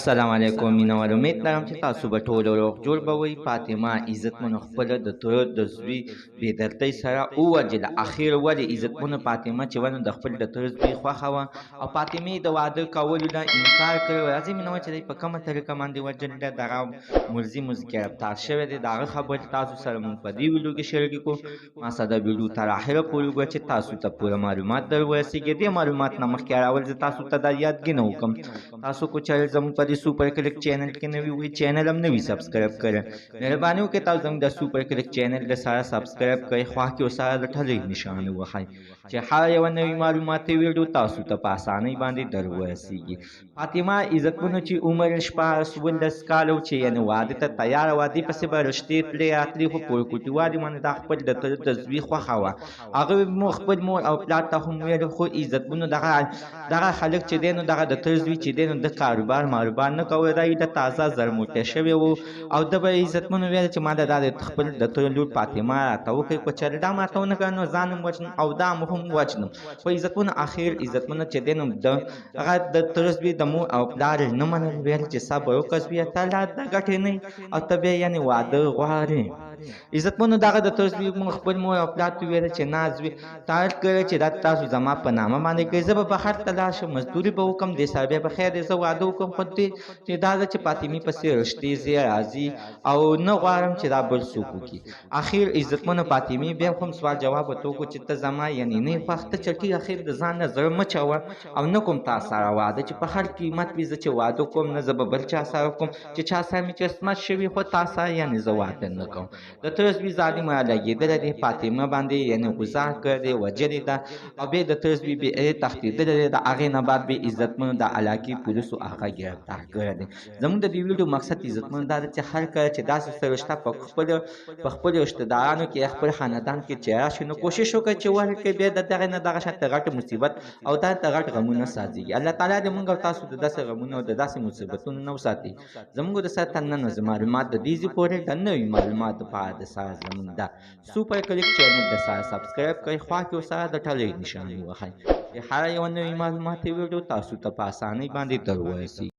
السلام علیکم مینوال امید لرم چې تاسو به ټول روغ جوړ به وئ. فاطمه عزتمنو خپله د تره د زوی بېدرتۍ سره ووژله. اخر ولې عزتمنو فاطمه چې ونه د خپل د تره زوی خوښه وه او فاطمې د واده کولو نه انکار کړی و. راځئ مینوال چې دی په کومه طریقه باندې وژلې ده، دغه مرضي موزي ګرفتار شوی دی، د هغه خبرې تاسو سره موږ په دې ویډیو کې شریکې کړو. ما سره د ویډیو تر اخره پورې وګوره چې تاسو ته پوره معلومات در ورسېږي. دې معلومات نه مخکې راول زه تاسو ته دا یادګي نه وکړم، تاسو کو چینل زموږ په دې سوپر کلیک چینل کې نوي وي، چینل هم نوي سبسکرایب کړئ. مهرباني وکړئ تاسو زموږ د سوپر کلیک چینل د سره سبسکرایب کړئ، خوا کې ورسره د ټلۍ نشان ووهئ چې هر یوه نوي معلوماتي ویډیو تاسو ته په اسانۍ باندې در ورسېږي. فاطمه عزتمنو چې عمر یې 14 کاله و چې یعنې واده ته تیاره وه، دې پسې به رشتې تلې راتلې، خو په ورکوټي باندې دا خپل د تره د زوی خوښه وه. هغه مو خپل مور او پلار ته هم ویل، خو عزتمنو دغه خلک چې دی نو دغه د تره زوی چې دی نو د کاروبار نه کوی، دا یې د تازه زرموټی شوی و او ده به عزتمنو ویل چې ما د خپل د تره لور فاطمه راته وکړئ، خو چېرې دا ماته ونه کړه نو ځان هم وژنم او دا هم وژنم. خو عزتمنو اخر عزتمنو چې دی نو هغه د تره زوی د مور او پلار یې نه منل، ویل چې صبر وکړه زویه ته لا د ګټې نه او ته بیا یعنې واده غواړې. عزتمنو دغه د تره زوی خپل مور او پلار ته ویل چې نه زوی تا کړی چې دا تاسو زما په نامه باندې کوئ، زه به بهر ته لاړ شم، مزدوري به وکړم، دې سره بیا به خیر دی زه واده وکړم، خو چې دا ده چې فاطمې پسې رشتې ځې راځي او نه غواړم چې دا بل څوک وکړي. اخر عزتمنو فاطمې بیا هم سوال جواب ورته وکړو چې ته زما یعنې نه یې خوښ، ته چټي اخر د ځان نه زړه مه چوه او نه کوم تا سره واده چې په هر قیمت وي زه چې واده کوم، نه زه به بل چا سره کوم چې چا سره مې قسمت شوي، خو تا سره یعنې زه واده نه کوم. د تره زوی ظالم رالګېدلی دی، فاطمه باندې یعنې غوزار کړی دی، وژلې ده او بیا د تره زوی تښتېدلی دی. د هغې نه بعد بیا عزتمنو د علاقې پولیسو هغه ګرفتار کړی دی. زموږ د دې ویډیو مقصد عزتمنو دا ده چې هر کله چې داسې څه رشته په خپلو رشته دارانو کې خپل خاندان کې چې راشي نو کوشش وکړئ چې ورکړئ بیا د دغې نه دغه شاته غټ مصیبت او دا د غټ غمونه سازېږي. الله تعالی دې موږ او تاسو د داسې غمونو او د داسې مصیبتونو نه وساتي. زموږ د سره تر ننه معلومات د دې ځای پورې د نوي معلوماتو په اړه د سره زموږ د سوپر کلیک چینل د سره سبسکرایب کړئ، خوا کې ورسره د ټلۍ نشان ووهئ چې هر یوه نوي معلوماتي ویډیو تاسو ته په اسانۍ باندې در ورسېږي.